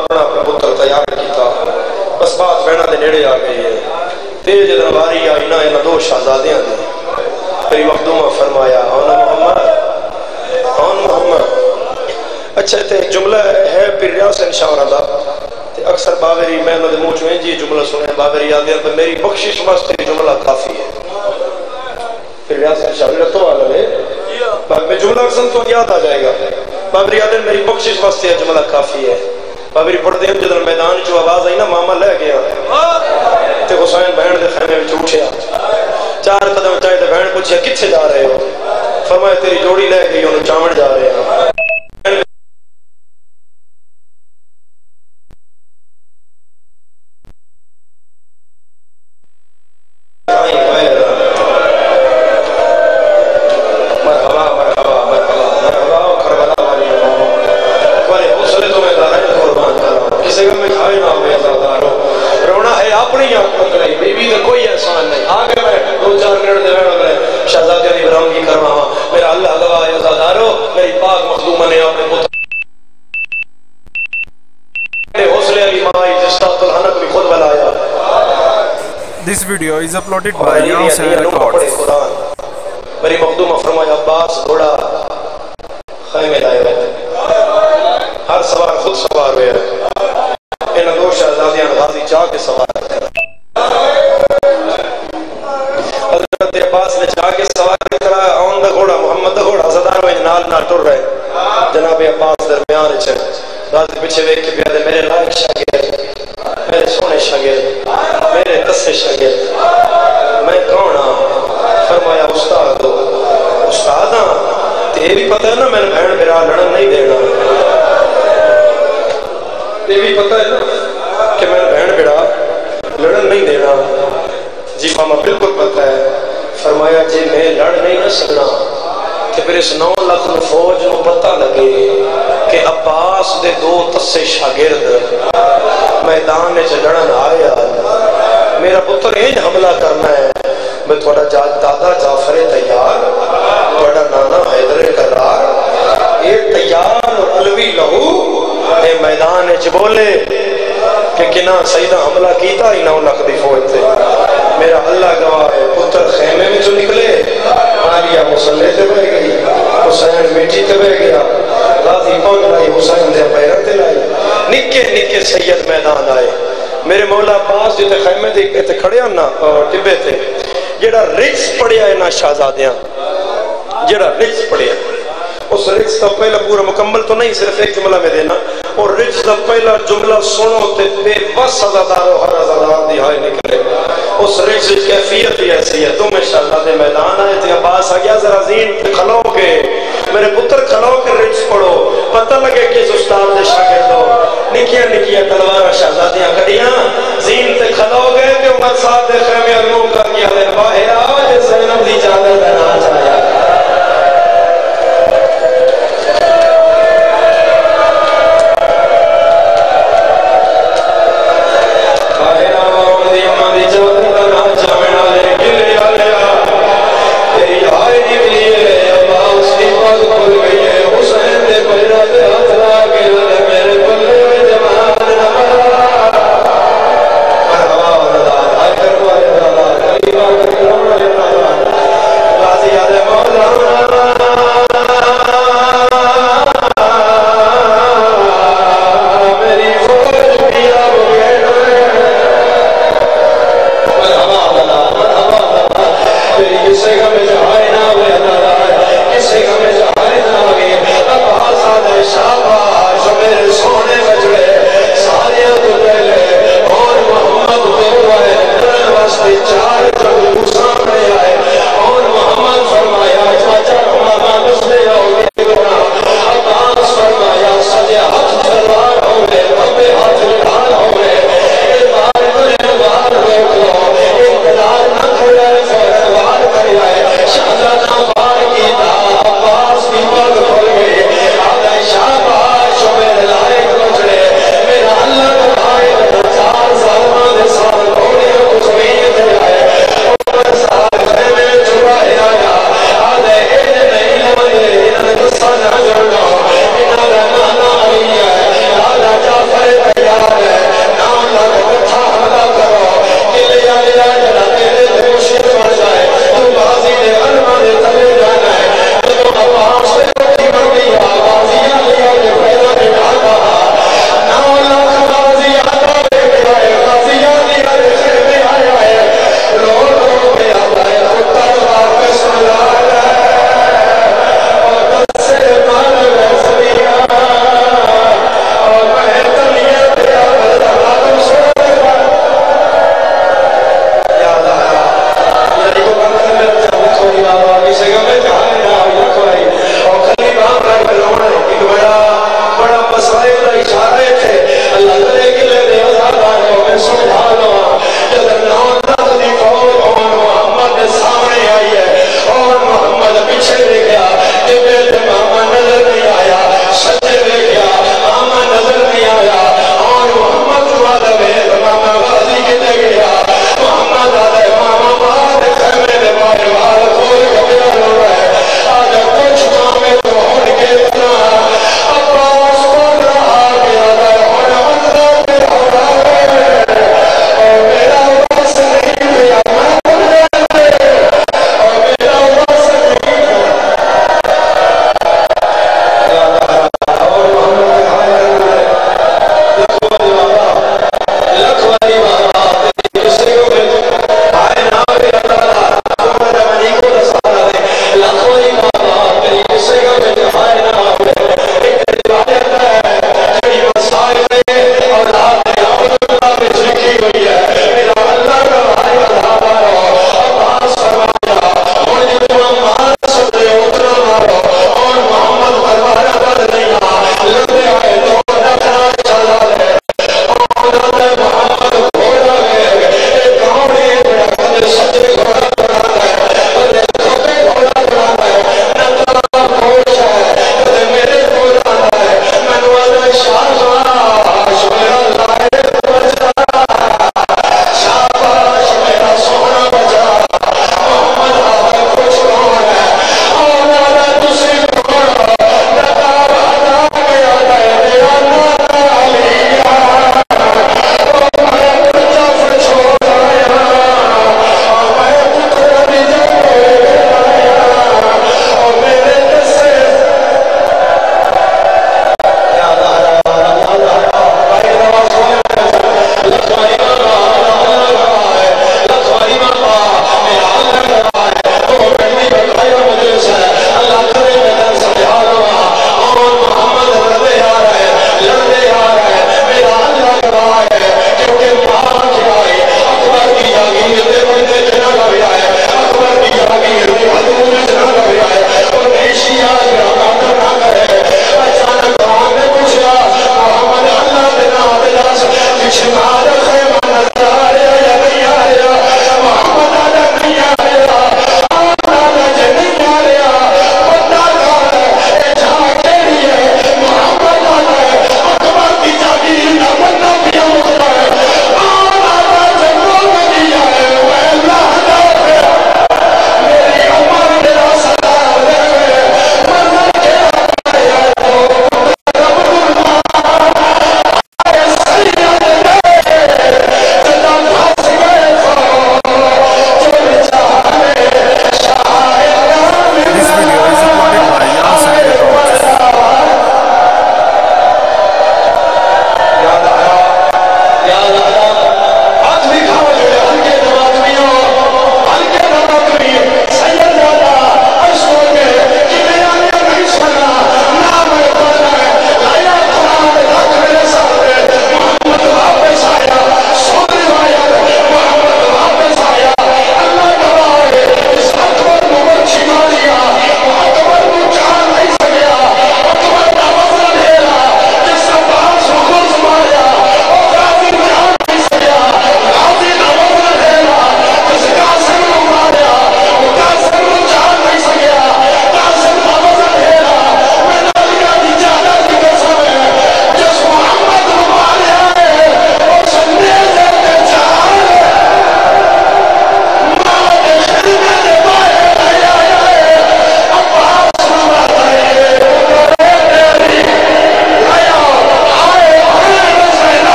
اپنا پتر تیار کیتا، بس بات بہنا دے نیڑے آ گئی ہے، تیج درواری آئی نا انہاں دو شہزادیاں دی، میری مخدومہ فرمایا آن محمد. اچھا تے جملہ ہے پھر ریاست شاورہ دا، اکثر باوری میں انہوں نے منہ چویں جی جملہ سنے باوری آدھے پر میری بخشش واسطے جملہ کافی ہے. پھر ریاست شاورہ تو آلہ ہے میں جملہ اکثر تو یاد آ جائے گا. باوری آدھے میری بخشش واسطے جملہ کافی ہے. باوری پڑھ دیں جدر میدان جو آواز آئی نا ماما لے گیا تے حسین بہن دے خیمے میں اٹھیا، 4 قدم چاہے تے بہن پوچھیا کتھے جا رہے ہو؟ فرمایا تیری جوڑی لے گئی انہوں چاوڑ جا رہے ہیں. This video is uploaded by Hussain Records. میری مخدومہ فرمایا عباس گھوڑا خیمے لائے ہوئے، ہر سوار خود سوار ہوئے ہیں، انہاں دو شہزادیاں غازی چاہ کے سوار ہیں. حضرت عباس نے چاہ کے سوار کرا آن دا گھوڑا محمد دا گھوڑا زدار ہوئے نال ٹر رہے. جناب عباس درمیان چھے غازی پیچھے ویک کے بیادے میرے لائق شاگرد، میرے سونے شاگرد، میرے تسے شاگرد، میں کون ہاں؟ فرمایا استاد ہو. استاد ہاں تے بھی پتہ ہے نا میں نے بہن میرا لڑن نہیں دینا، تے بھی پتہ ہے نا کہ میں نے بہن میرا لڑن نہیں دینا. جی ماما بالکل پتہ ہے. فرمایا جی میں لڑ نہیں نہ سکنا کہ پھر اس 9 لاکھ فوج نو پتہ لگے کہ عباس دے 2 تسے شاگرد میدان میں لڑن آیا، میرا پتر این حملہ کرنا ہے. میں تھوڑا دادا جعفر تیار، تھوڑا نانا حیدر کرار، یہ تیار اور علوی لہو اے میدان چ بولے کہ کنا سیدہ حملہ کیتا ہی 9 لاکھ دی فوج تھے. میرا اللہ گواہ ہے پتر خیمے میں جو نکلے، عالیہ مسلح تے بہ گئی، حسین میٹھی تے بہ گیا، غازی پگ لائی حسین دے پیرہ تے لائی، نکے نکے سید میدان آئے. میرے مولا عباس جتے خیمے تے کھڑے ہیں نا ٹبے تے، جڑا رکس پڑیا ہے نا شہزادیاں، جڑا رکس پڑیا اس رکس کا پہلا پورا مکمل تو نہیں، صرف ایک جملہ میں دینا، اور رکس کا پہلا جملہ سنو تے بے بس عزادار و ہر عزادار دہائی نکلے. اس رکس کیفیت ہی ایسی ہے. تم انشاءاللہ دے میدان آئے تھے، عباس آگیا ذرا زین پہ کھلو کے میرے پتر کھلو کے رکس پڑھو، پتہ لگے کہ اس استاد دے شاگرد ہو.